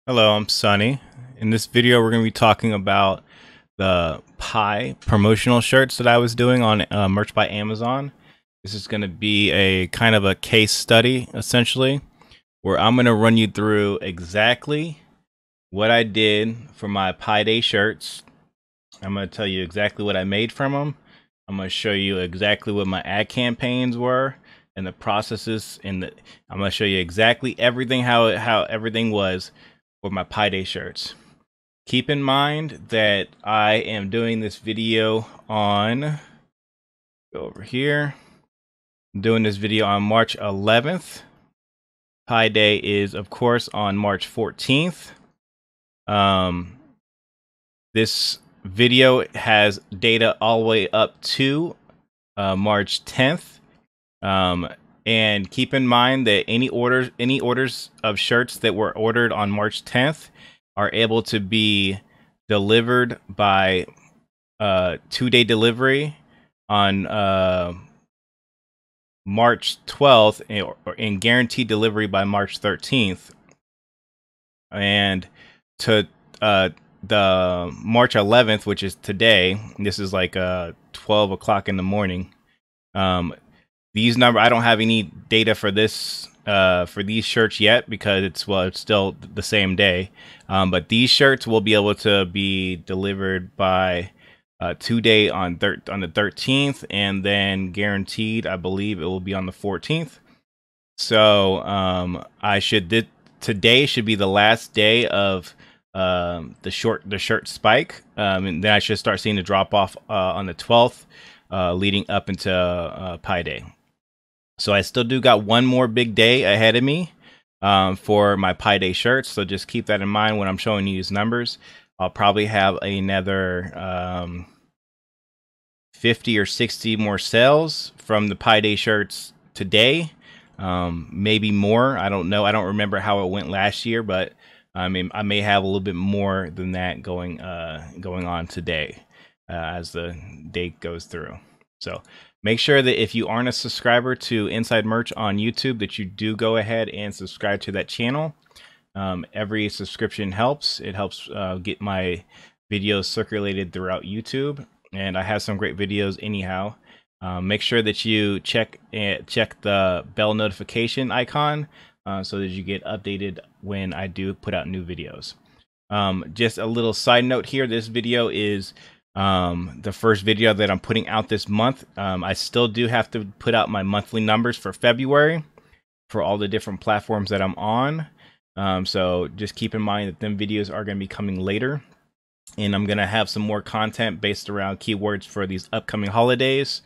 Hello, I'm Sunny. In this video, we're going to be talking about the Pi promotional shirts that I was doing on Merch by Amazon. This is going to be a kind of a case study, essentially, where I'm going to run you through exactly what I did for my Pi Day shirts. I'm going to tell you exactly what I made from them. I'm going to show you exactly what my ad campaigns were and the processes, and I'm going to show you exactly everything how everything was for my Pi Day shirts. Keep in mind that I am doing this video on, go over here, I'm doing this video on March 11th. Pi Day is, of course, on March 14th. This video has data all the way up to March 10th. And keep in mind that any orders of shirts that were ordered on March 10th are able to be delivered by 2-day delivery on March 12th and guaranteed delivery by March 13th. And to the March 11th, which is today, this is like 12 o'clock in the morning. These numbers, I don't have any data for this for these shirts yet because it's still the same day. But these shirts will be able to be delivered by 2-day on the 13th, and then guaranteed, I believe it will be on the 14th. So today should be the last day of the shirt spike, and then I should start seeing the drop off on the 12th, leading up into Pi Day. So I still do got one more big day ahead of me for my Pi Day shirts. So just keep that in mind when I'm showing you these numbers. I'll probably have another 50 or 60 more sales from the Pi Day shirts today. Maybe more. I don't know. I don't remember how it went last year, but I may have a little bit more than that going on today as the day goes through. So make sure that if you aren't a subscriber to Inside Merch on YouTube, that you do go ahead and subscribe to that channel. Every subscription helps. It helps get my videos circulated throughout YouTube, and I have some great videos anyhow. Make sure that you check the bell notification icon so that you get updated when I do put out new videos. Just a little side note here, this video is the first video that I'm putting out this month. I still do have to put out my monthly numbers for February for all the different platforms that I'm on. So just keep in mind that them videos are going to be coming later, and I'm going to have some more content based around keywords for these upcoming holidays,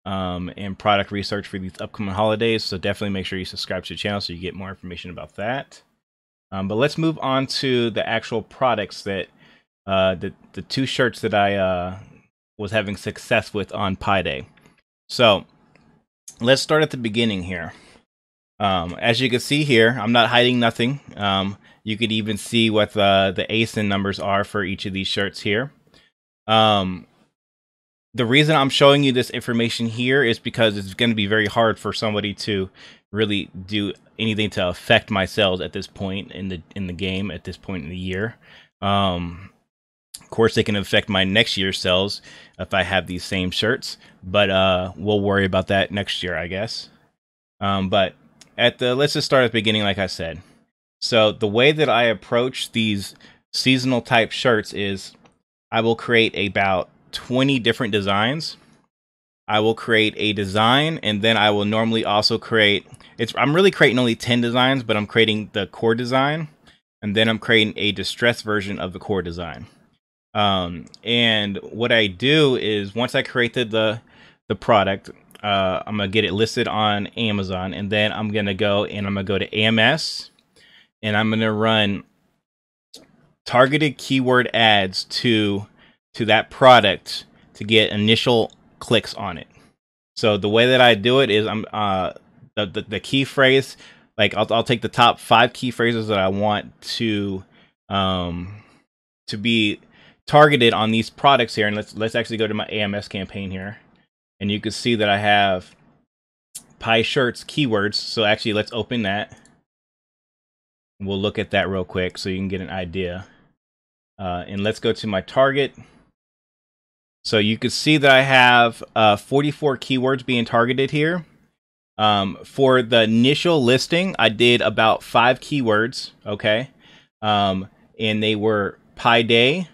and product research for these upcoming holidays. So definitely make sure you subscribe to the channel so you get more information about that. But let's move on to the actual products that the two shirts that I was having success with on Pi Day. So let's start at the beginning here. As you can see here, I'm not hiding nothing. You could even see what the ASIN numbers are for each of these shirts here. The reason I'm showing you this information here is because it's going to be very hard for somebody to really do anything to affect my sales at this point in the game, at this point in the year. Of course, they can affect my next year's sales if I have these same shirts, but we'll worry about that next year, I guess. But let's just start at the beginning, like I said. So the way that I approach these seasonal type shirts is I will create about 20 different designs. I will create a design, and then I will normally also create, I'm really creating only 10 designs, but I'm creating the core design, and then I'm creating a distressed version of the core design. And what I do is once I created the product, I'm gonna get it listed on Amazon, and then I'm gonna go to AMS, and I'm gonna run targeted keyword ads to that product to get initial clicks on it. So the way that I do it is I'm the key phrase, like I'll take the top 5 key phrases that I want to be targeted on these products here, and let's actually go to my AMS campaign here, and you can see that I have Pi shirts keywords. So actually, let's open that. We'll look at that real quick so you can get an idea. And let's go to my target. So you can see that I have 44 keywords being targeted here. For the initial listing, I did about 5 keywords, okay? And they were Pi Day,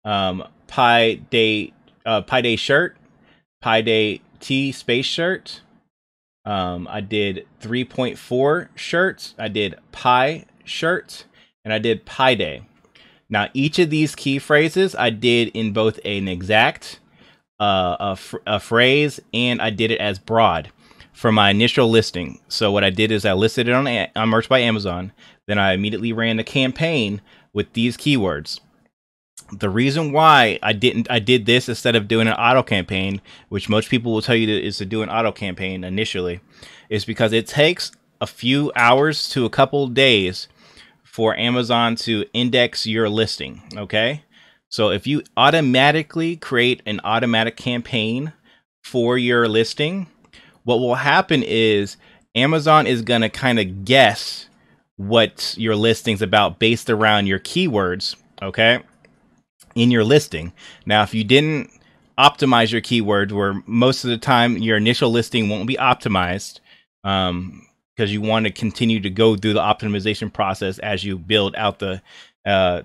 Pi Day shirt, Pi Day T space shirt. I did 3.4 shirts. I did Pi shirt, and I did Pi Day. Now, each of these key phrases I did in both an exact, a phrase, and I did it as broad for my initial listing. So what I did is I listed it on Merch by Amazon. Then I immediately ran the campaign with these keywords. The reason why I did this instead of doing an auto campaign, which most people will tell you is to do an auto campaign initially, is because it takes a few hours to a couple days for Amazon to index your listing. Okay, so if you automatically create an automatic campaign for your listing, what will happen is Amazon is going to kind of guess what your listing's about based around your keywords, okay, in your listing. Now, if you didn't optimize your keywords, where most of the time your initial listing won't be optimized, because you want to continue to go through the optimization process as you build out the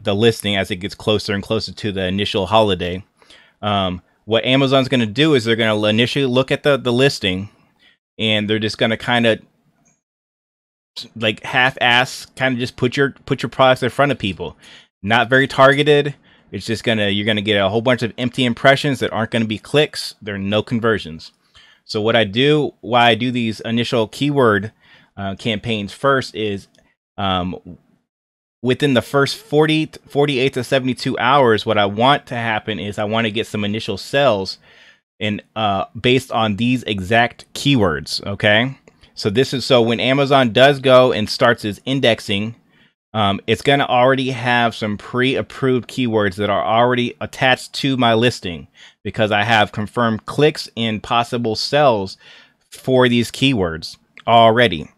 listing as it gets closer and closer to the initial holiday. What Amazon's going to do is they're going to initially look at the listing, and they're just going to kind of like half-ass kind of just put your products in front of people. Not very targeted. It's just you're gonna get a whole bunch of empty impressions that aren't going to be clicks. There are no conversions. So why I do these initial keyword campaigns first is within the first 48 to 72 hours, what I want to happen is I want to get some initial sales and based on these exact keywords. Okay, so when Amazon does go and starts its indexing, it's going to already have some pre-approved keywords that are already attached to my listing because I have confirmed clicks and possible sales for these keywords already.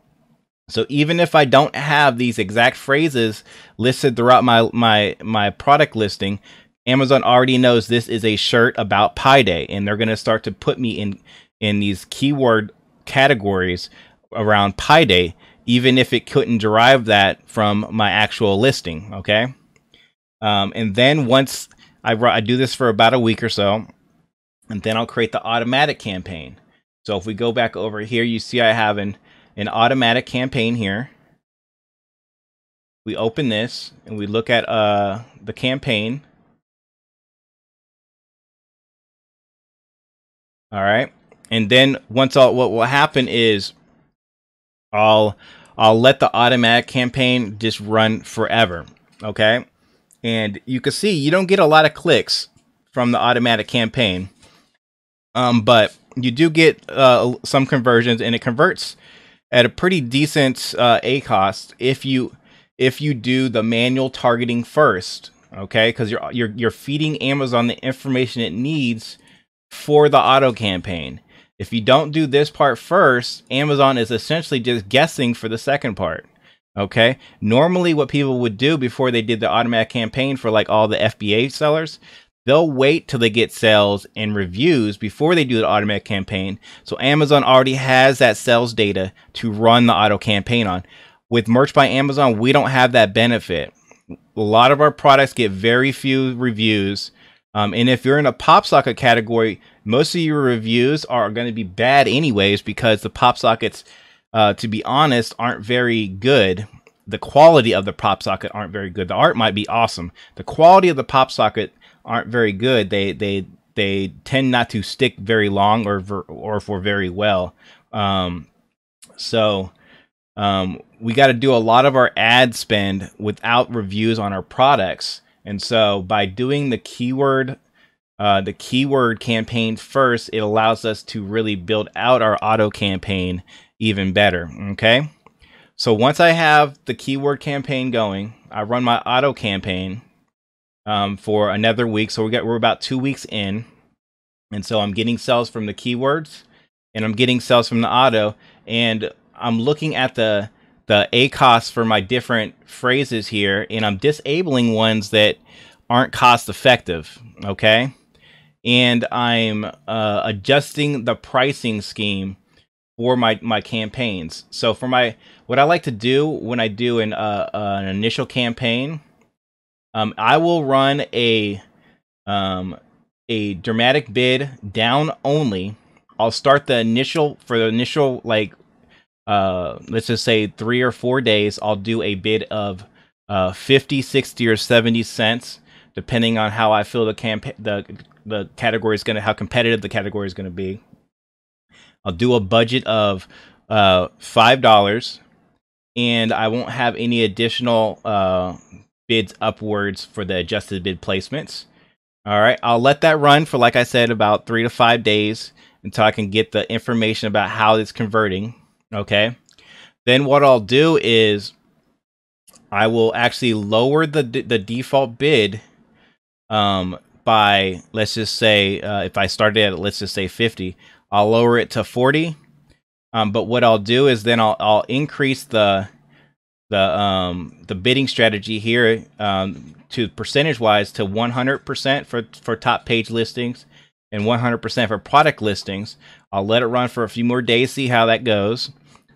So even if I don't have these exact phrases listed throughout my product listing, Amazon already knows this is a shirt about Pi Day, and they're going to start to put me in these keyword categories around Pi Day, even if it couldn't derive that from my actual listing. Okay. And then once I do this for about a week or so, and then I'll create the automatic campaign. So if we go back over here, you see I have an automatic campaign here. We open this and we look at the campaign. All right. And then what will happen is I'll let the automatic campaign just run forever. Okay. And you can see you don't get a lot of clicks from the automatic campaign. But you do get some conversions, and it converts at a pretty decent ACoS if you do the manual targeting first. Okay, because you're feeding Amazon the information it needs for the auto campaign. If you don't do this part first, Amazon is essentially just guessing for the second part. Okay, normally what people would do before they did the automatic campaign for like all the FBA sellers, they'll wait till they get sales and reviews before they do the automatic campaign. So Amazon already has that sales data to run the auto campaign on. With Merch by Amazon, we don't have that benefit. A lot of our products get very few reviews. And if you're in a pop socket category, most of your reviews are going to be bad anyways, because the pop sockets, to be honest, aren't very good. The quality of the pop socket aren't very good. The art might be awesome. The quality of the pop socket aren't very good. They tend not to stick very long or for very well. So we got to do a lot of our ad spend without reviews on our products. And so by doing the keyword campaign first, it allows us to really build out our auto campaign even better. Okay. So once I have the keyword campaign going, I run my auto campaign for another week. So we're about 2 weeks in. And so I'm getting sales from the keywords and I'm getting sales from the auto, and I'm looking at the the ACOS for my different phrases here, and I'm disabling ones that aren't cost effective. Okay. And I'm adjusting the pricing scheme for my campaigns. So for what I like to do when I do an initial campaign, I will run a dramatic bid down only. I'll start the initial like let's just say 3 or 4 days. I'll do a bid of 50, 60, or 70 cents, depending on how I feel the category is how competitive the category is going to be. I'll do a budget of $5, and I won't have any additional bids upwards for the adjusted bid placements. All right, I'll let that run for, like I said, about 3 to 5 days until I can get the information about how it's converting. Okay, then what I'll do is I will actually lower the default bid by, let's just say, if I started at, let's just say 50, I'll lower it to 40. But what I'll do is then I'll increase the bidding strategy here to percentage wise to 100% for top page listings and 100% for product listings. I'll let it run for a few more days, see how that goes.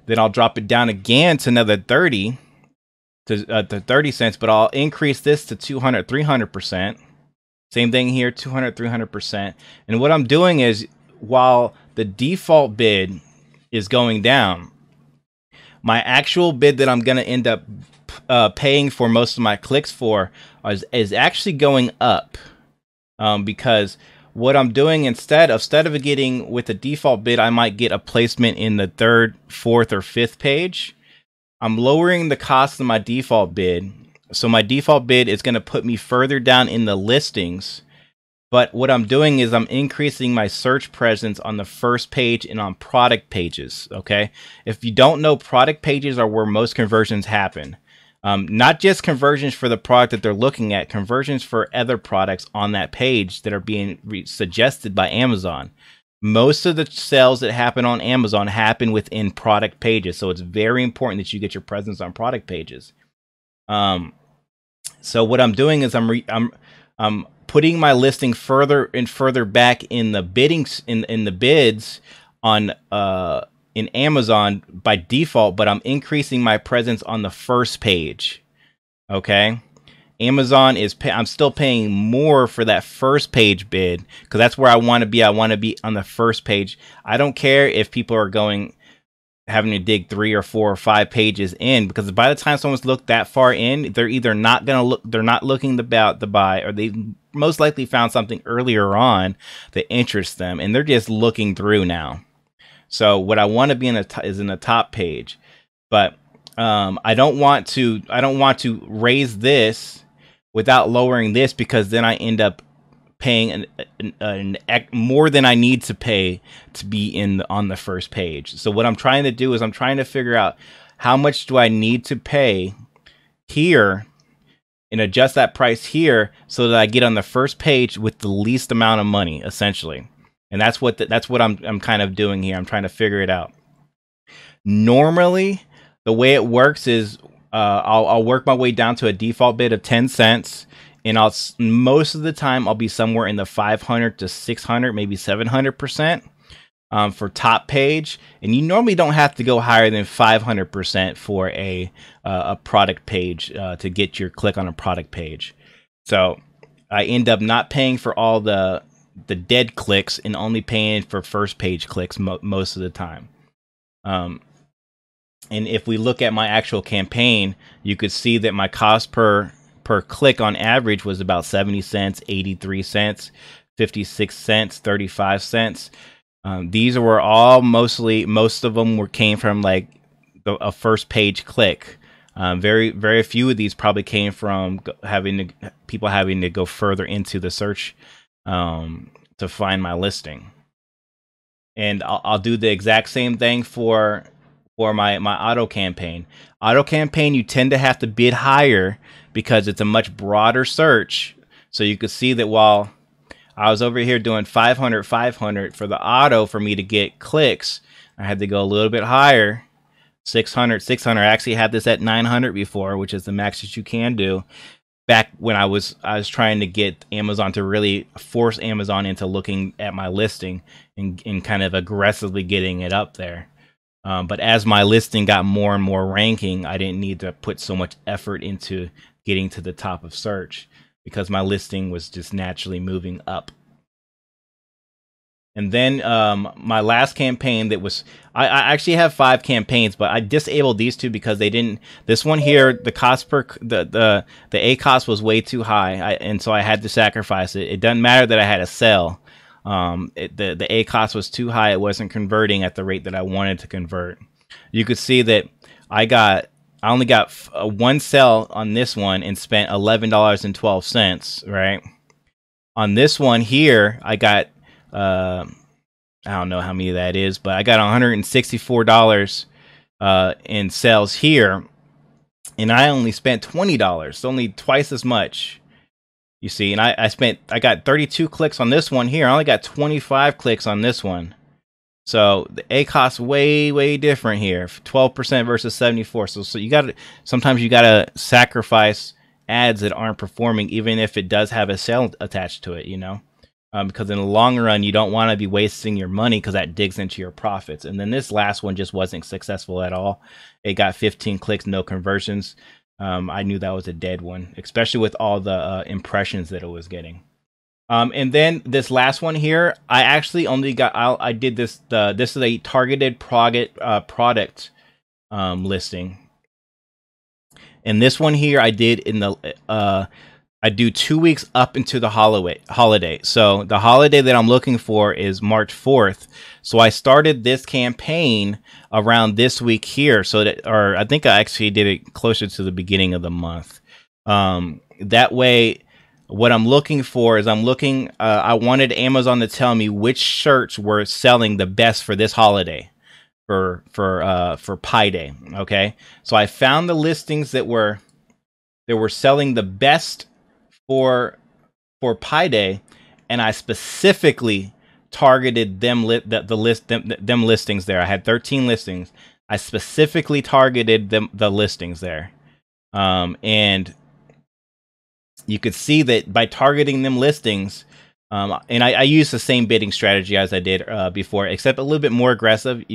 Then I'll drop it down again to another 30 to 30 cents, but I'll increase this to 200, 300%. Same thing here, 200, 300%. And what I'm doing is, while the default bid is going down, my actual bid that I'm going to end up paying for most of my clicks for is actually going up, because what I'm doing instead of getting with the default bid, I might get a placement in the 3rd, 4th, or 5th page. I'm lowering the cost of my default bid. So my default bid is going to put me further down in the listings. But what I'm doing is I'm increasing my search presence on the first page and on product pages. Okay. If you don't know, product pages are where most conversions happen. Not just conversions for the product that they're looking at, conversions for other products on that page that are being suggested by Amazon. Most of the sales that happen on Amazon happen within product pages. So it's very important that you get your presence on product pages. So what I'm doing is I'm putting my listing further and further back in the biddings in the bids on in Amazon by default, but I'm increasing my presence on the first page. Okay, Amazon is I'm still paying more for that first page bid because that's where I want to be. I want to be on the first page. I don't care if people are having to dig 3 or 4 or 5 pages in, because by the time someone's looked that far in, they're either not gonna look, they're not looking about the buy, or they most likely found something earlier on that interests them, and they're just looking through now. So what I want to be is in the top page, but I don't want to raise this without lowering this, because then I end up paying more than I need to pay to be on the first page. So what I'm trying to do is I'm trying to figure out how much do I need to pay here and adjust that price here so that I get on the first page with the least amount of money, essentially. And that's what I'm kind of doing here. I'm trying to figure it out. Normally, the way it works is I'll work my way down to a default bid of 10 cents. And most of the time I'll be somewhere in the 500 to 600, maybe 700% for top page. And you normally don't have to go higher than 500% for a product page to get your click on a product page. So I end up not paying for all the dead clicks and only paying for first page clicks most of the time. And if we look at my actual campaign, you could see that my cost per click on average was about 70 cents, 83 cents, 56 cents, 35 cents. These were all most of them came from like a first page click. Very, very few of these probably came from people having to go further into the search to find my listing. And I'll do the exact same thing for my auto campaign. Auto campaign, you tend to have to bid higher because it's a much broader search. So you could see that while I was over here doing 500 for the auto for me to get clicks, I had to go a little bit higher 600. I actually had this at 900 before, which is the max that you can do. Back when I was trying to get Amazon to really force Amazon into looking at my listing and kind of aggressively getting it up there. But as my listing got more and more ranking, I didn't need to put so much effort into getting to the top of search because my listing was just naturally moving up. And then my last campaign that was, I actually have 5 campaigns, but I disabled these 2 because they didn't. This one here, the cost per the ACoS was way too high, and so I had to sacrifice it. It doesn't matter that I had a sell. The ACoS was too high. It wasn't converting at the rate that I wanted to convert. You could see that I only got 1 sell on this one and spent $11.12, right? On this one here, I got I don't know how many that is, but I got $164 in sales here, and I only spent $20, so only twice as much. You see, and I got 32 clicks on this one here. I only got 25 clicks on this one. So the ACoS way different here, 12% versus 74. So sometimes you gotta sacrifice ads that aren't performing, even if it does have a sale attached to it, you know. Because in the long run, you don't want to be wasting your money because that digs into your profits. And then this last one just wasn't successful at all. It got 15 clicks, no conversions. I knew that was a dead one, especially with all the impressions that it was getting. And then this last one here, I actually only got, I did this, this is a targeted product listing. And this one here I did in the, I do 2 weeks up into the holiday. So the holiday that I'm looking for is March 4th. So I started this campaign around this week here. So that, or I think I actually did it closer to the beginning of the month. That way, what I'm looking for is I wanted Amazon to tell me which shirts were selling the best for this holiday, for Pi Day. Okay. So I found the listings that were selling the best for Pi Day, and I specifically targeted them them listings there. I had 13 listings. I specifically targeted the listings there, and you could see that by targeting them listings, and I use the same bidding strategy as I did before, except a little bit more aggressive.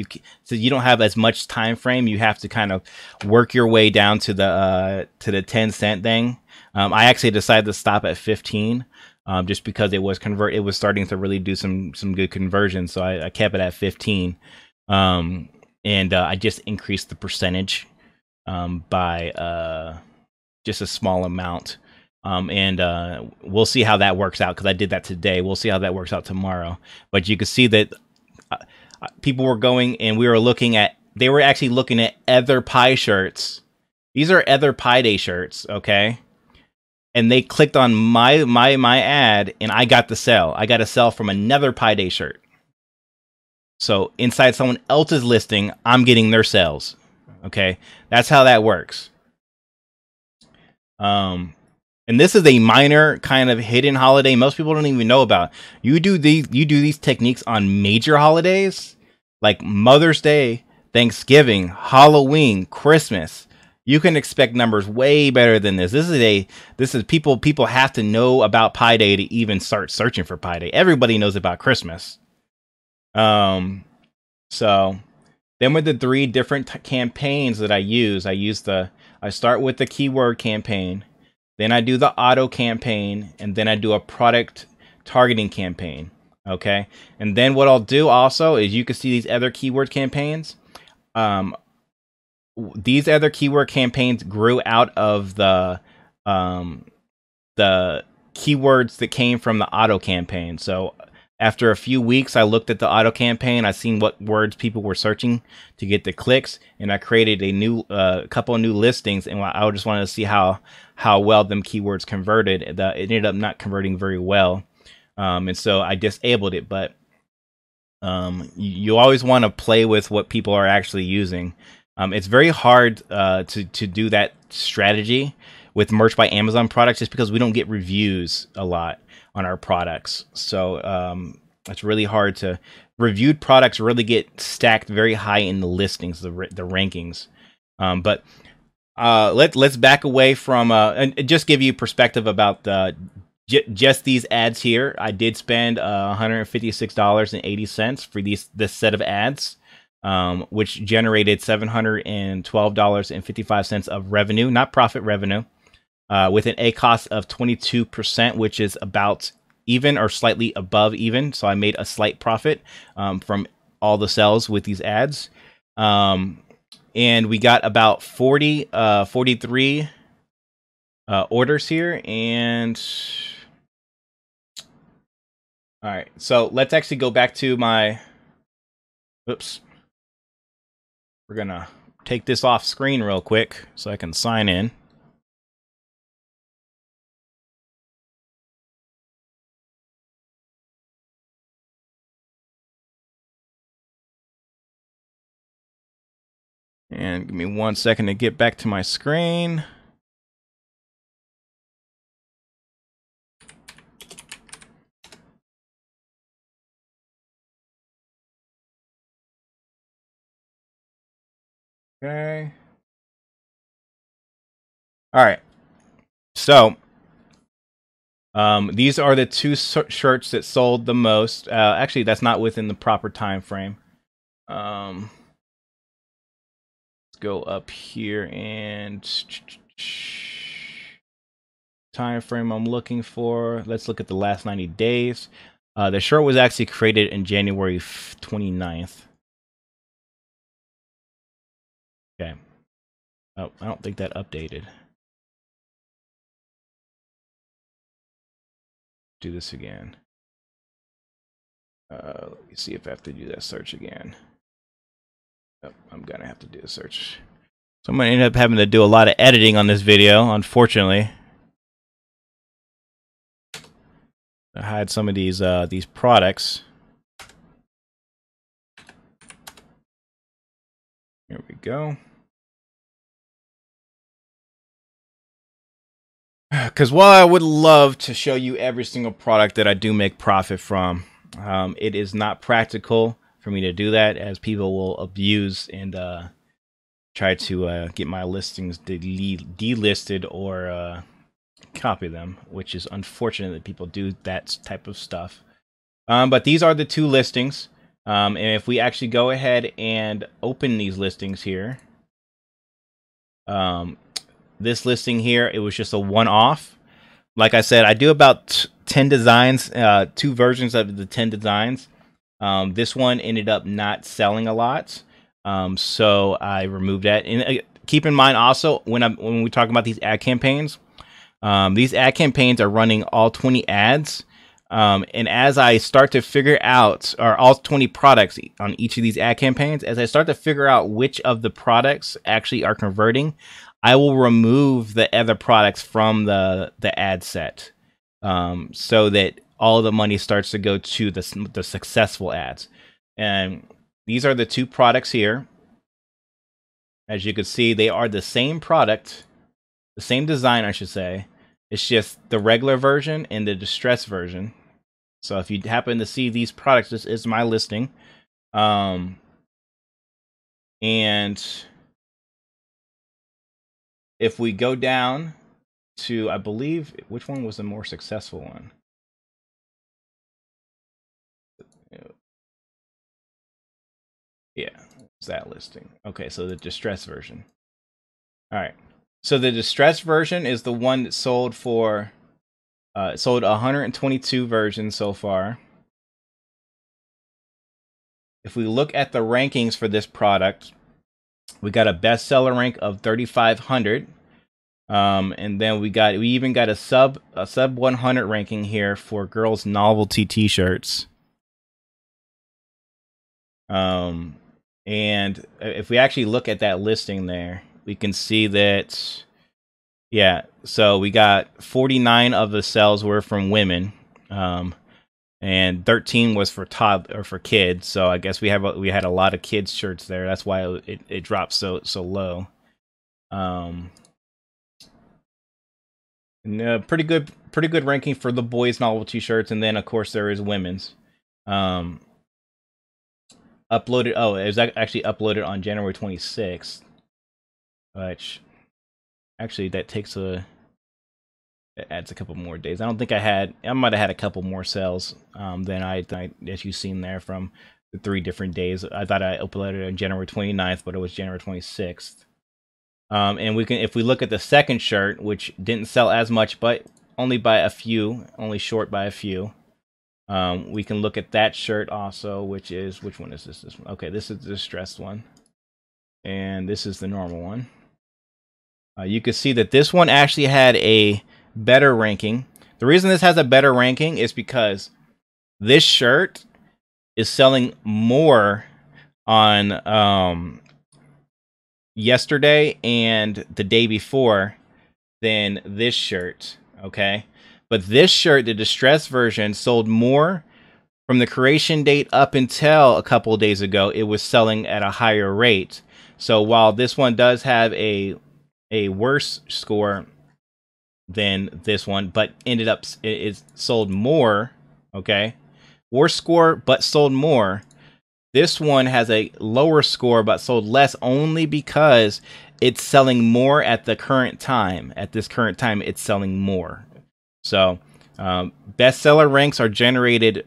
So you don't have as much time frame. You have to kind of work your way down to the 10-cent thing. I actually decided to stop at 15, just because it was starting to really do some good conversion. So I kept it at 15, and I just increased the percentage by just a small amount. And we'll see how that works out, because I did that today. We'll see how that works out tomorrow. But you can see that people were going, and they were actually looking at other Pi shirts. These are other Pi Day shirts, okay? And they clicked on my ad, and I got the sell. I got a sell from another Pi Day shirt. So inside someone else's listing, I'm getting their sales. Okay, that's how that works. And this is a minor kind of hidden holiday most people don't even know about. You do these techniques on major holidays like Mother's Day, Thanksgiving, Halloween, Christmas. You can expect numbers way better than this. This is people have to know about Pi Day to even start searching for Pi Day. Everybody knows about Christmas. So then with the 3 different campaigns that I use, I start with the keyword campaign, then I do the auto campaign, and then I do a product targeting campaign. Okay. And then what I'll do also is, you can see these other keyword campaigns. These other keyword campaigns grew out of the keywords that came from the auto campaign. So after a few weeks, I looked at the auto campaign. I seen what words people were searching to get the clicks, and I created a couple of new listings. And I just wanted to see how well them keywords converted. It ended up not converting very well, and so I disabled it. But you always want to play with what people are actually using. It's very hard to do that strategy with Merch by Amazon products, just because we don't get reviews a lot on our products. So It's really hard to reviewed products really get stacked very high in the listings, the rankings. But let's back away from and just give you perspective about just these ads here. I did spend $156.80 for this set of ads, which generated $712.55 of revenue, not profit revenue, with an ACoS of 22%, which is about even or slightly above even. So I made a slight profit from all the sales with these ads. And we got about 43 orders here. And all right, so let's actually go back to my, oops. We're gonna take this off screen real quick so I can sign in. And give me 1 second to get back to my screen. Okay. All right. So, these are the two shirts that sold the most. Actually, that's not within the proper time frame. Let's go up here and time frame I'm looking for. Let's look at the last 90 days. The shirt was actually created in January 29th. Okay. Oh, I don't think that updated. Do this again. Let me see if I have to do that search again. Oh, I'm gonna have to do a search. So I'm gonna end up having to do a lot of editing on this video, unfortunately. I hide some of these products. Here we go. Because while I would love to show you every single product that I do make profit from, it is not practical for me to do that, as people will abuse and try to get my listings delisted or copy them, which is unfortunate that people do that type of stuff. But these are the two listings. And if we actually go ahead and open these listings here, this listing here, it was just a one-off. Like I said, I do about 10 designs, 2 versions of the 10 designs. This one ended up not selling a lot, so I removed that. And keep in mind also, when we talk about these ad campaigns are running all 20 ads. And as I start to figure out, or all 20 products on each of these ad campaigns, as I start to figure out which of the products actually are converting, I will remove the other products from the ad set, so that all the money starts to go to the successful ads. And these are the 2 products here. As you can see, they are the same product, the same design, I should say. It's just the regular version and the distressed version. So if you happen to see these products, this is my listing. And if we go down to, I believe, which one was the more successful one? Yeah, it's that listing. Okay, so the distressed version. All right. So the distressed version is the one that sold for, it sold 122 versions so far. If we look at the rankings for this product, we got a bestseller rank of 3,500. And then we even got a sub 100 ranking here for girls novelty t-shirts. And if we actually look at that listing there, we can see that, yeah, so we got 49 of the sales were from women, and 13 was for for kids. So I guess we had a lot of kids shirts there. That's why it dropped so low. And, pretty good ranking for the boys novelty shirts, and then of course there is women's. Um, uploaded. Oh, it was actually uploaded on January 26th, which actually that takes a. It adds a couple more days. I don't think I might have had a couple more sales than as you've seen there from the 3 different days. I thought I uploaded on January 29th, but it was January 26th. And we can, if we look at the second shirt, which didn't sell as much, but only by a few, only short by a few. We can look at that shirt also, which one is this? This one. Okay, this is the distressed one, and this is the normal one. You can see that this one actually had a better ranking. The reason this has a better ranking is because this shirt is selling more on yesterday and the day before than this shirt. Okay, but this shirt, the distressed version, sold more from the creation date up until a couple of days ago. It was selling at a higher rate. So while this one does have a worse score than this one, but ended up it sold more. Okay, worse score but sold more. This one has a lower score but sold less, only because it's selling more at the current time. At this current time, it's selling more. So bestseller ranks are generated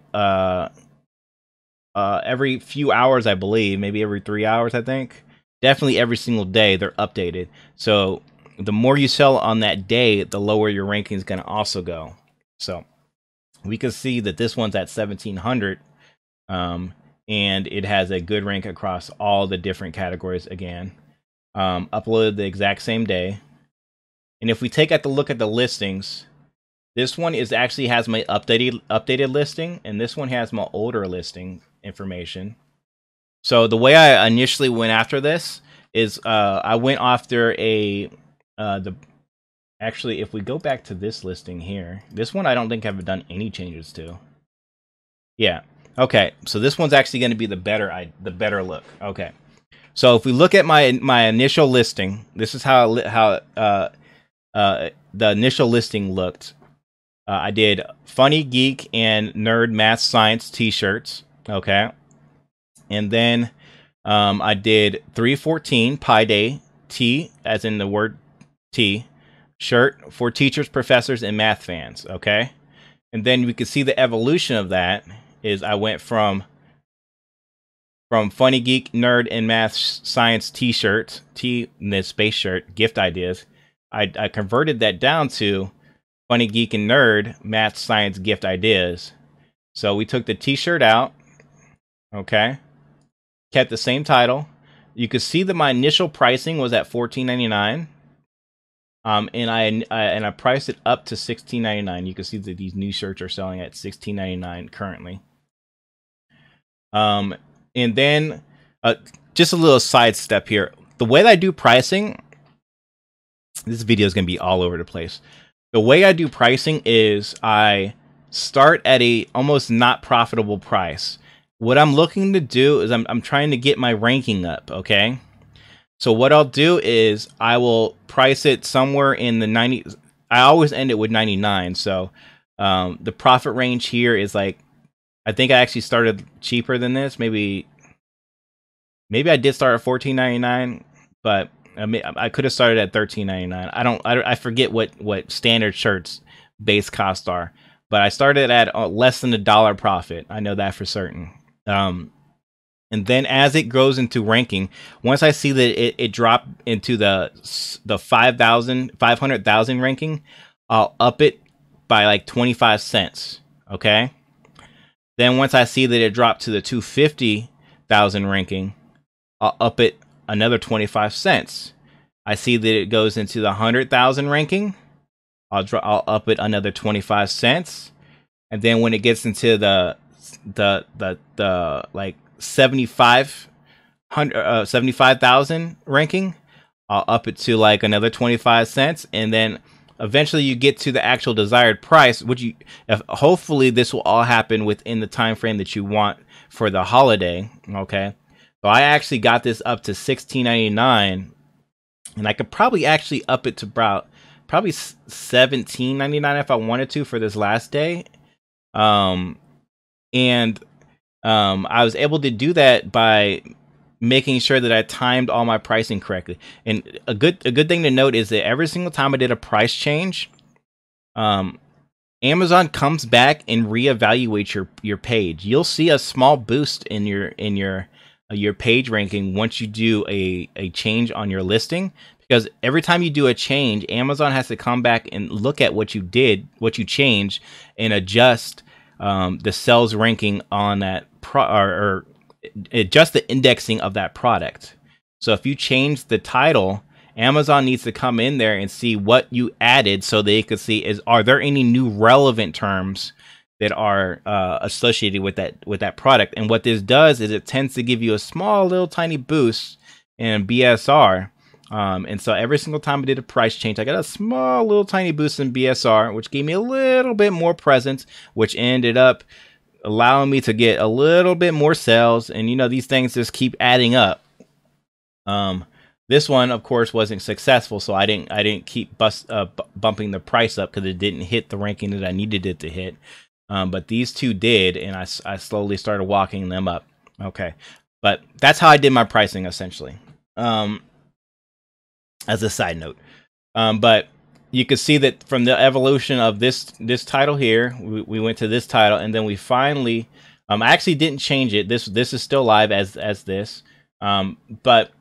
every few hours, I believe, maybe every 3 hours. I think definitely every single day they're updated. So the more you sell on that day, the lower your ranking is going to also go. So we can see that this one's at 1700, and it has a good rank across all the different categories again. Uploaded the exact same day. And if we take a look at the listings, this one actually has my updated listing, and this one has my older listing information. So the way I initially went after this is I went after actually, if we go back to this listing here, this one I don't think I've done any changes to. Yeah. Okay. So this one's actually going to be the better look. Okay. So if we look at my initial listing, this is how the initial listing looked. I did Funny Geek and Nerd Math Science t-shirts. Okay. And then I did 314 Pi Day T, as in the word T, shirt for teachers, professors, and math fans. Okay. And then we can see the evolution of that is I went from Funny Geek, Nerd, and Math Science t-shirt, T in the space shirt, gift ideas. I converted that down to Funny Geek and Nerd, Math Science gift ideas. So we took the t-shirt out. Okay. Kept the same title. You could see that my initial pricing was at $14.99. And I priced it up to $16.99. You can see that these new shirts are selling at $16.99 currently. And then just a little side step here. The way that I do pricing, this video is going to be all over the place. The way I do pricing is I start at a almost not profitable price. What I'm looking to do is I'm trying to get my ranking up, okay? So what I'll do is I will price it somewhere in the 90. I always end it with 99. So the profit range here is like, I think I actually started cheaper than this. Maybe I did start at $14.99, but I could have started at $13.99. I forget what standard shirts base costs are, but I started at less than $1 profit. I know that for certain. And then as it goes into ranking, once I see that it dropped into the 500,000 ranking, I'll up it by like 25 cents. Okay. Then once I see that it dropped to the 250,000 ranking, I'll up it another 25 cents. I see that it goes into the 100,000 ranking, I'll up it another 25 cents. And then when it gets into the like 75,000 ranking, I'll up it to like another 25 cents. And then eventually you get to the actual desired price, hopefully this will all happen within the time frame that you want for the holiday. Okay. So I actually got this up to $16.99, and I could probably actually up it to probably $17.99 if I wanted to for this last day. And I was able to do that by making sure that I timed all my pricing correctly. And a good thing to note is that every single time I did a price change, Amazon comes back and reevaluates your page. You'll see a small boost in your page ranking once you do a change on your listing, because every time you do a change, Amazon has to come back and look at what you did, what you changed, and adjust the sales ranking on that or adjust the indexing of that product. So if you change the title, Amazon needs to come in there and see what you added, so they could see are there any new relevant terms that are associated with that product. And what this does is it tends to give you a small little tiny boost in BSR. And so every single time I did a price change, I got a small little tiny boost in BSR, which gave me a little bit more presence, which ended up allowing me to get a little bit more sales. And you know, these things just keep adding up. This one, of course, wasn't successful, so I didn't keep bumping the price up because it didn't hit the ranking that I needed it to hit. But these two did, and I slowly started walking them up. Okay, but that's how I did my pricing essentially. As a side note, but you can see that from the evolution of this title here, we went to this title, and then we finally, I actually didn't change it. This is still live as this, but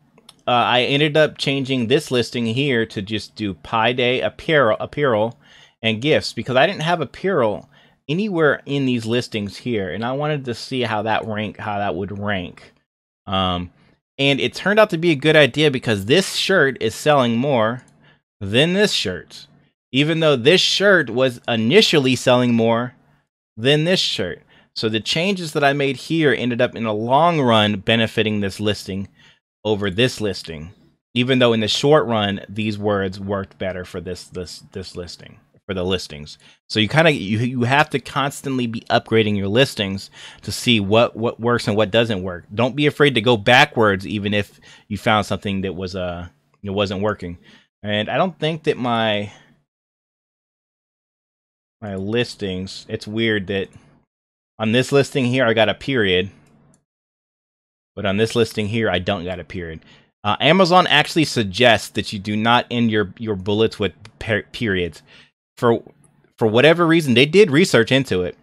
I ended up changing this listing here to just do Pi Day apparel and gifts, because I didn't have apparel anywhere in these listings here, and I wanted to see how that would rank. And it turned out to be a good idea, because this shirt is selling more than this shirt, even though this shirt was initially selling more than this shirt. So the changes that I made here ended up in the long run benefiting this listing over this listing, even though in the short run these words worked better for this listing, for the listings. So you have to constantly be upgrading your listings to see what works and what doesn't work. Don't be afraid to go backwards even if you found something that was it wasn't working. And I don't think that my listings, it's weird that on this listing here I got a period, but on this listing here, I don't got a period. Amazon actually suggests that you do not end your bullets with periods. For whatever reason, they did research into it.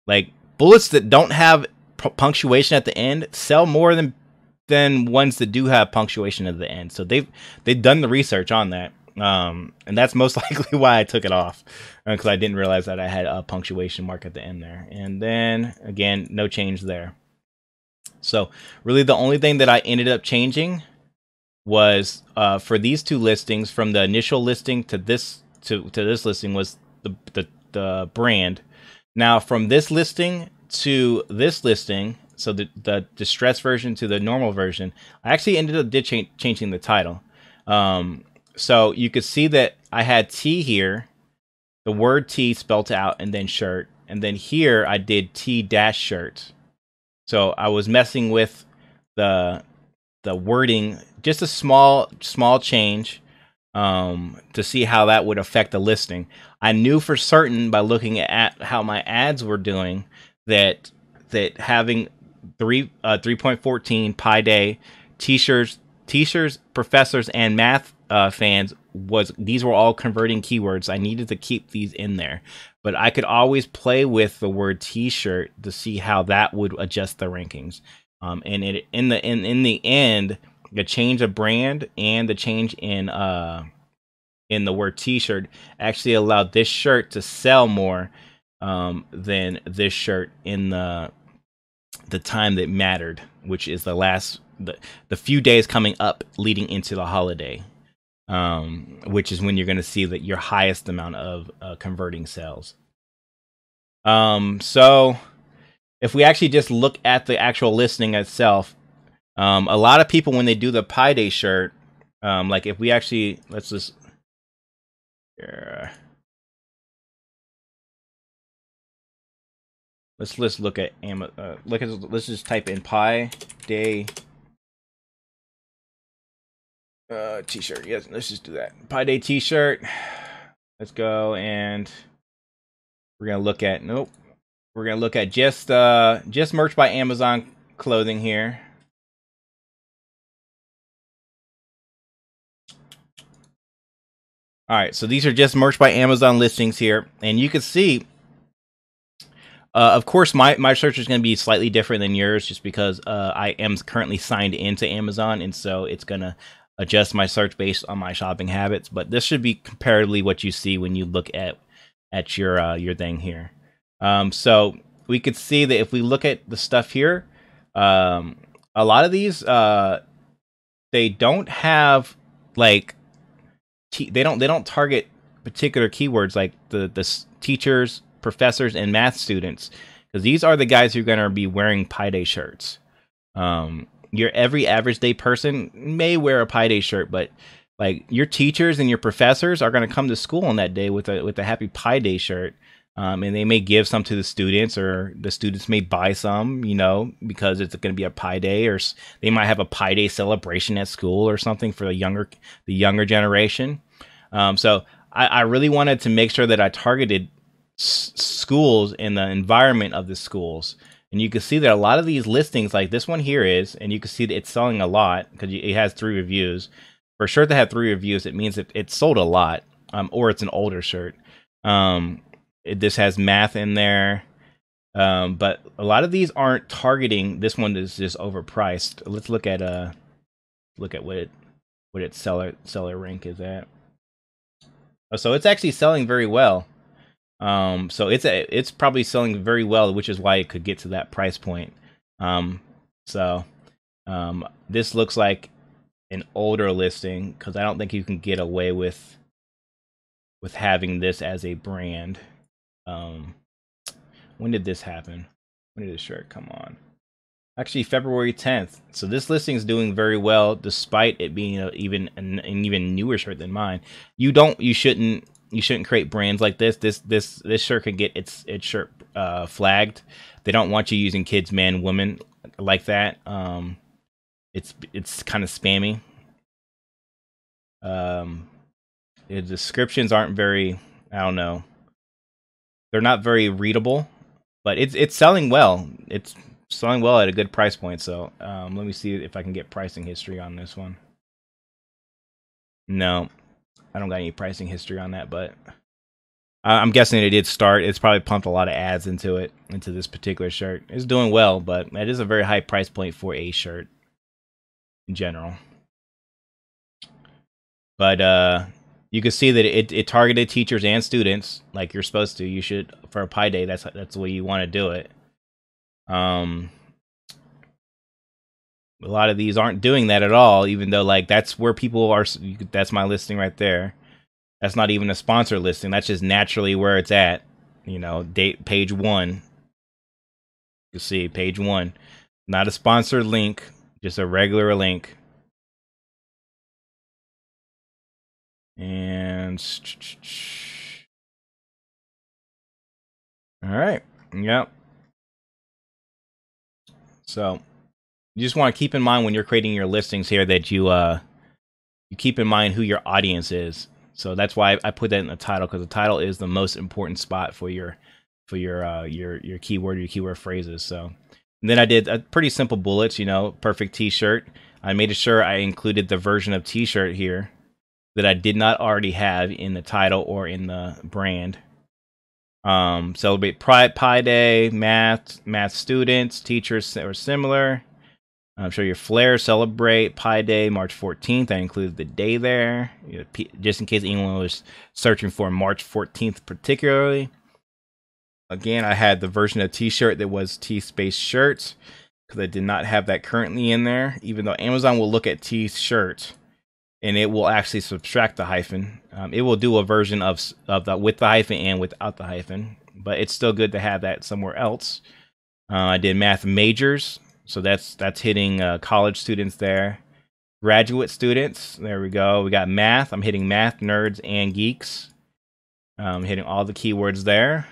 Like, bullets that don't have punctuation at the end sell more than ones that do have punctuation at the end. So they've done the research on that. And that's most likely why I took it off, because I didn't realize that I had a punctuation mark at the end there. And then, again, no change there. So really the only thing that I ended up changing was for these two listings, from the initial listing to this listing, was the brand. Now from this listing to this listing, so the distressed version to the normal version, I actually ended up changing the title. So you could see that I had T here, the word T spelled out, and then shirt, and then here I did T-shirt. So I was messing with the wording, just a small change, to see how that would affect the listing. I knew for certain by looking at how my ads were doing that having 3.14 Pi Day teachers, professors, and math fans, these were all converting keywords. I needed to keep these in there, but I could always play with the word T-shirt to see how that would adjust the rankings. And in the end, the change of brand and the change in the word T-shirt actually allowed this shirt to sell more than this shirt in the time that mattered, which is the few days coming up leading into the holiday. Which is when you're going to see that your highest amount of converting sales. So if we actually just look at the actual listing itself, a lot of people, when they do the Pi Day shirt, like if we actually, let's just look at let's just type in Pi Day T-shirt. Yes, let's just do that. Pi Day T-shirt. Let's go, and we're gonna look at, nope, We're gonna look at just merch by Amazon clothing here. All right, so these are just merch by Amazon listings here, and you can see, of course, my search is going to be slightly different than yours, just because I am currently signed into Amazon, and so it's going to adjust my search based on my shopping habits. But this should be comparatively what you see when you look at your thing here. So we could see that if we look at the stuff here, a lot of these they don't have like they don't target particular keywords like the teachers, professors, and math students, because these are the guys who are going to be wearing Pi Day shirts. Your every average day person may wear a Pi Day shirt, but like your teachers and your professors are going to come to school on that day with a Happy Pi Day shirt. And they may give some to the students, or the students may buy some, because it's going to be a Pi Day, or they might have a Pi Day celebration at school or something for the younger generation. So I really wanted to make sure that I targeted schools and the environment of the schools. And you can see that a lot of these listings, like this one here is, and you can see that it's selling a lot because it has 3 reviews. For sure to have 3 reviews, it means that it sold a lot, or it's an older shirt. This has math in there, but a lot of these aren't targeting. This one is just overpriced. Let's look at what its seller rank is at. So it's actually selling very well. So it's probably selling very well, which is why it could get to that price point. This looks like an older listing, because I don't think you can get away with having this as a brand. When did this happen? When did this shirt come on? Actually, February 10th. So this listing is doing very well, despite it being an even newer shirt than mine. You shouldn't create brands like this. This shirt can get its shirt flagged. They don't want you using kids, man, woman like that. It's kind of spammy. The descriptions aren't very, I don't know. They're not very readable, but it's selling well. It's selling well at a good price point. So let me see if I can get pricing history on this one. No, I don't got any pricing history on that, but I'm guessing it did start. It's probably pumped a lot of ads into this particular shirt. It's doing well, but it is a very high price point for a shirt in general. But you can see that it targeted teachers and students like you're supposed to. You should, for a Pi Day, that's the way you want to do it. A lot of these aren't doing that at all, even though like that's where people are. That's my listing right there. That's not even a sponsor listing. That's just naturally where it's at. Page 1. You see, page 1. Not a sponsored link, just a regular link. And all right, yep. So you just want to keep in mind when you're creating your listings here that you keep in mind who your audience is. So that's why I put that in the title, because the title is the most important spot for your keyword, your keyword phrases. So and then I did a pretty simple bullets. Perfect t-shirt. I made sure I included the version of t-shirt here that I did not already have in the title or in the brand. Celebrate Pi Day, math students, teachers or similar. Show your flair, celebrate Pi Day, March 14th. I included the day there, just in case anyone was searching for March 14th particularly. Again, I had the version of t-shirt that was T-space shirts, because I did not have that currently in there, even though Amazon will look at t-shirt and it will actually subtract the hyphen. It will do a version of the with the hyphen and without the hyphen, but it's still good to have that somewhere else. I did math majors, so that's hitting college students there. Graduate students, there we go. We got math. I'm hitting math, nerds, and geeks. Hitting all the keywords there,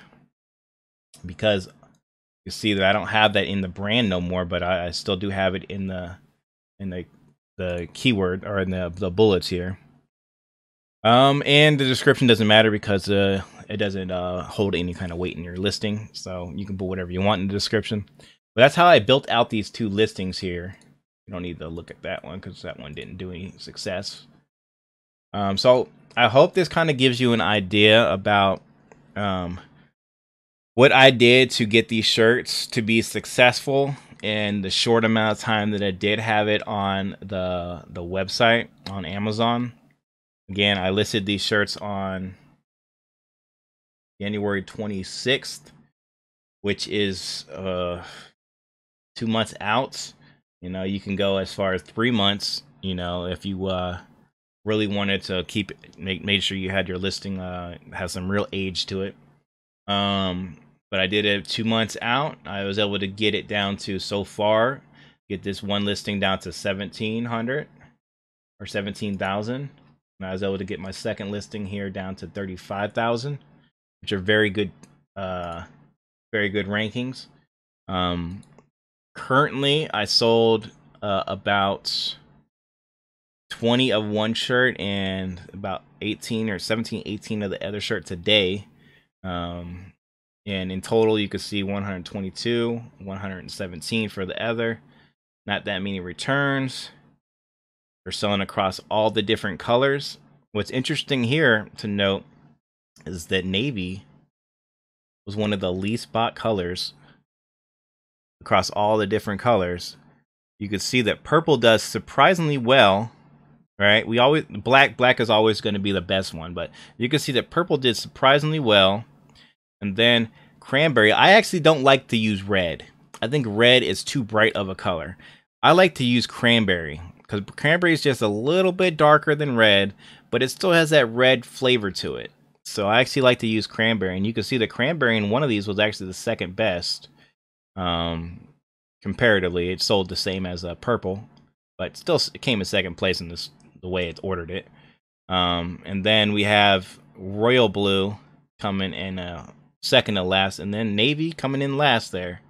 because you see that I don't have that in the brand no more, but I still do have it in the keyword, or in the bullets here. And the description doesn't matter, because hold any kind of weight in your listing, so you can put whatever you want in the description. But that's how I built out these 2 listings here. You don't need to look at that one because that one didn't do any success. So I hope this kind of gives you an idea about what I did to get these shirts to be successful in the short amount of time that I did have it on the website on Amazon. Again, I listed these shirts on January 26th, which is 2 months out. You know, you can go as far as 3 months, you know, if you really wanted to keep it, make sure you had your listing have some real age to it. But I did it 2 months out. I was able to get it down to, so far, get this one listing down to 1,700 or 17,000. And I was able to get my second listing here down to 35,000, which are very good rankings. Currently, I sold about 20 of one shirt and about 18 or 17, 18 of the other shirt today. And in total, you could see 122, 117 for the other. Not that many returns. They're selling across all the different colors. What's interesting here to note is that navy was one of the least bought colors across all the different colors. You could see that purple does surprisingly well, right? Black is always going to be the best one, but you can see that purple did surprisingly well. And then cranberry, I actually don't like to use red. I think red is too bright of a color. I like to use cranberry because cranberry is just a little bit darker than red, but it still has that red flavor to it. So I actually like to use cranberry, and you can see the cranberry in one of these was actually the second best. Comparatively, it sold the same as purple, but still it came in second place in the way it's ordered it. And then we have royal blue coming in second to last, and then navy coming in last there.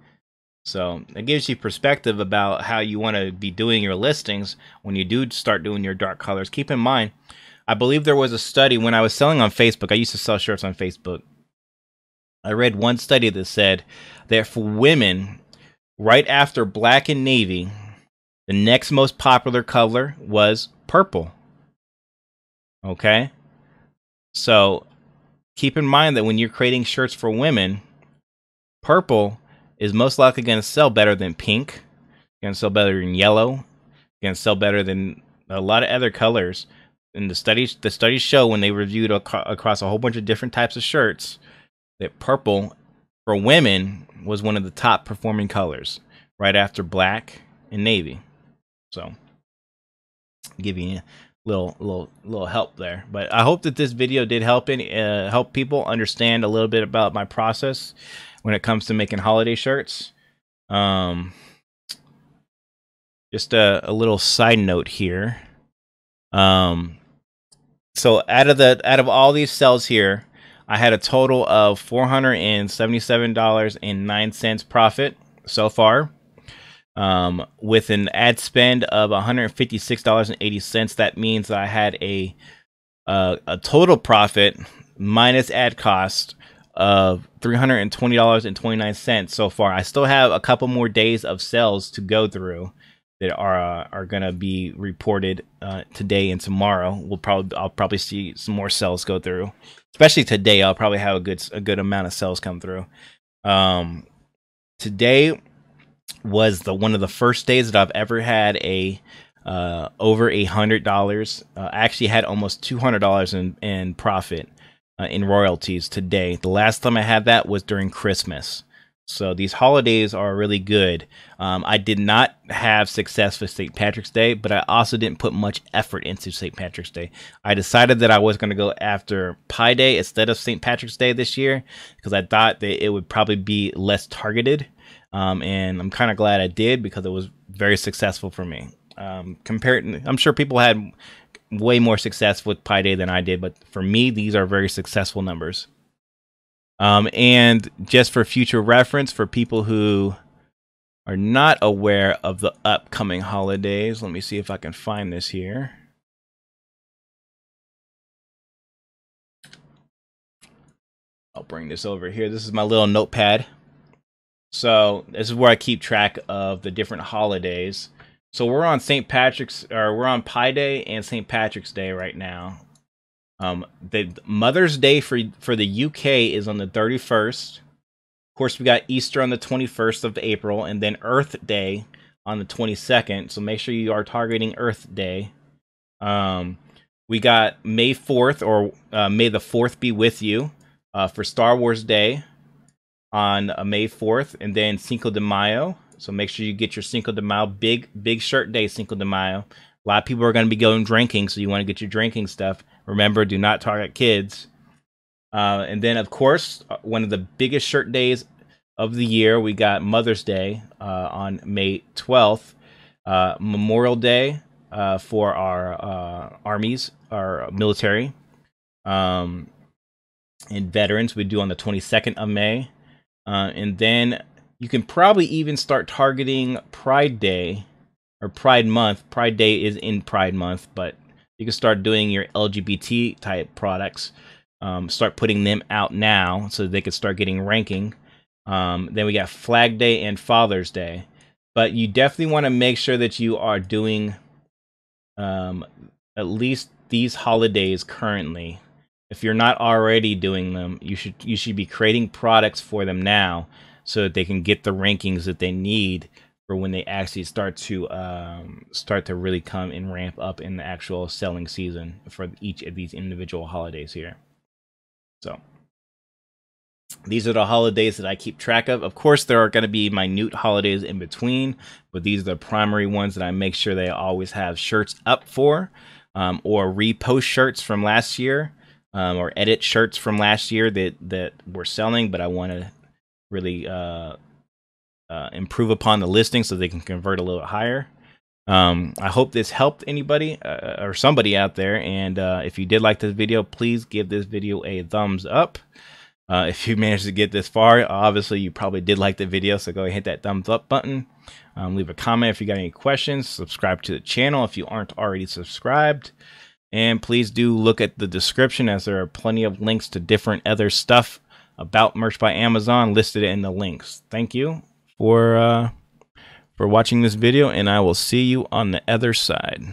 So it gives you perspective about how you want to be doing your listings when you do start doing your dark colors. Keep in mind, I believe there was a study when I was selling on Facebook. I used to sell shirts on Facebook. I read one study that said that for women, right after black and navy, the next most popular color was purple. Okay? So keep in mind that when you're creating shirts for women, purple is most likely going to sell better than pink, going to sell better than yellow, going to sell better than a lot of other colors. And the studies show, when they reviewed across a whole bunch of different types of shirts, that purple for women was one of the top performing colors, right after black and navy. So, give you a little help there. But I hope that this video did help people understand a little bit about my process when it comes to making holiday shirts. Just a little side note here. So out of all these sales here, I had a total of $477.09 profit so far. With an ad spend of $156.80. That means that I had a total profit minus ad cost of $320.29 so far. I still have a couple more days of sales to go through that are gonna be reported today and tomorrow. I'll probably see some more sales go through, especially today. I'll probably have a good amount of sales come through. Today was one of the first days that I've ever had over $100. I actually had almost $200 in profit in royalties today. The last time I had that was during Christmas. So these holidays are really good. I did not have success with St. Patrick's Day, but I also didn't put much effort into St. Patrick's Day. I decided that I was going to go after Pi Day instead of St. Patrick's Day this year because I thought that it would probably be less targeted. And I'm kind of glad I did because it was very successful for me. I'm sure people had way more success with Pi Day than I did, but for me, these are very successful numbers. And just for future reference, for people who are not aware of the upcoming holidays, let me see if I can find this here. bring this over here. This is my little notepad. So this is where I keep track of the different holidays. So we're on St. Patrick's, or we're on Pi Day and St. Patrick's Day right now. The Mother's Day for the UK is on the 31st. Of course, we got Easter on the 21st of April, and then Earth Day on the 22nd. So make sure you are targeting Earth Day. We got May 4th, or May the 4th be with you, for Star Wars Day on May 4th, and then Cinco de Mayo. So make sure you get your Cinco de Mayo, big shirt day, Cinco de Mayo. A lot of people are going to be going drinking, so you want to get your drinking stuff. Remember, do not target kids. And then, of course, one of the biggest shirt days of the year, we got Mother's Day on May 12th. Memorial Day for our armies, our military, and veterans, we do on the 22nd of May. And then you can probably even start targeting Pride Day or Pride Month. Pride Day is in Pride Month, but you can start doing your LGBT type products. Start putting them out now so they can start getting ranking. Then we got Flag Day and Father's Day. But you definitely want to make sure that you are doing at least these holidays currently. If you're not already doing them, you should be creating products for them now, so that they can get the rankings that they need for when they actually start to really come and ramp up in the actual selling season for each of these individual holidays here. So these are the holidays that I keep track of. Of course, there are going to be minute holidays in between, but these are the primary ones that I make sure they always have shirts up for, or repost shirts from last year, or edit shirts from last year that were selling, but I want to really improve upon the listing so they can convert a little higher. I hope this helped anybody or somebody out there. And if you did like this video, please give this video a thumbs up. If you managed to get this far, obviously you probably did like the video, so go ahead and hit that thumbs up button. Leave a comment if you got any questions. Subscribe to the channel if you aren't already subscribed. And please do look at the description, as there are plenty of links to different other stuff about Merch by Amazon listed in the links. Thank you for watching this video, and I will see you on the other side.